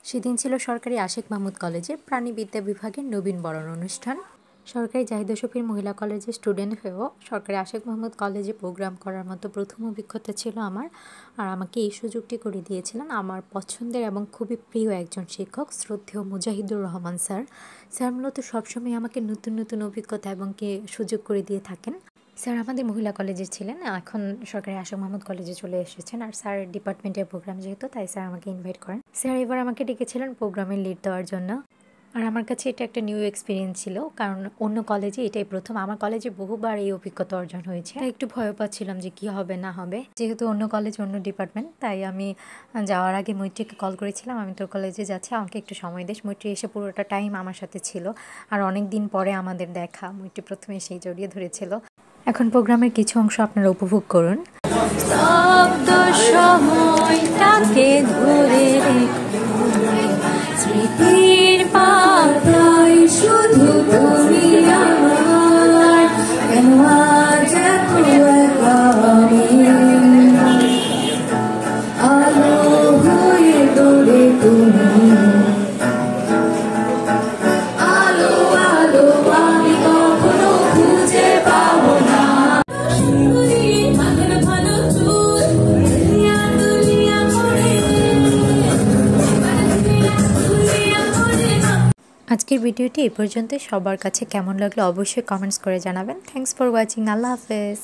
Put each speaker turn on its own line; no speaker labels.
সেদিন ছিল সরকারি আশেক মাহমুদ কলেজের প্রাণীবিদ্যা বিভাগের নবীন বরণ অনুষ্ঠান। সরকারি জাহিদা শফির মহিলা কলেজের স্টুডেন্ট হয়েও সরকারি আশেক মাহমুদ কলেজে প্রোগ্রাম করার মতো প্রথম অভিজ্ঞতা ছিল আমার। আর আমাকে এই সুযোগটি করে দিয়েছিলেন আমার পছন্দের এবং খুবই প্রিয় একজন শিক্ষক, শ্রদ্ধেয় মুজাহিদুর রহমান স্যার। স্যার মূলত সবসময় আমাকে নতুন নতুন অভিজ্ঞতা এবং সুযোগ করে দিয়ে থাকেন। স্যার আমাদের মহিলা কলেজে ছিলেন, এখন সরকারি আশোক মাহমুদ কলেজে চলে এসেছেন। আর স্যার ডিপার্টমেন্টের প্রোগ্রাম যেহেতু, তাই স্যার আমাকে ইনভাইট করেন। স্যার এবার আমাকে ডেকেছিলেন প্রোগ্রামের লিড দেওয়ার জন্য। আর আমার কাছে এটা একটা নিউ এক্সপিরিয়েন্স ছিল, কারণ অন্য কলেজে এটাই প্রথম। আমার কলেজে বহুবার এই অভিজ্ঞতা অর্জন হয়েছে, তাই একটু ভয় পাচ্ছিলাম যে কি হবে না হবে। যেহেতু অন্য কলেজ অন্য ডিপার্টমেন্ট, তাই আমি যাওয়ার আগে মৈত্রীকে কল করেছিলাম, আমি তোর কলেজে যাচ্ছি, আমাকে একটু সময় দিস। মৈত্রী এসে পুরোটা টাইম আমার সাথে ছিল। আর অনেক দিন পরে আমাদের দেখা, মৈত্রী প্রথমে এসেই জড়িয়ে ধরেছিল। এখন প্রোগ্রামের কিছু অংশ আপনারা উপভোগ করুন। শব্দ সময়টাকে ধরে স্মৃতির পাতায় শুধু তুমি আমার, কেন আজ এত একা আমি, আলো হয়ে দৌড়ে তুমি, আলো আলো আমি কখনো খুঁজে পাবো না। আজকের ভিডিওটি এই পর্যন্ত। সবার কাছে কেমন লাগলো অবশ্যই কমেন্টস করে জানাবেন। Thanks for watching. আল্লাহ হাফেজ।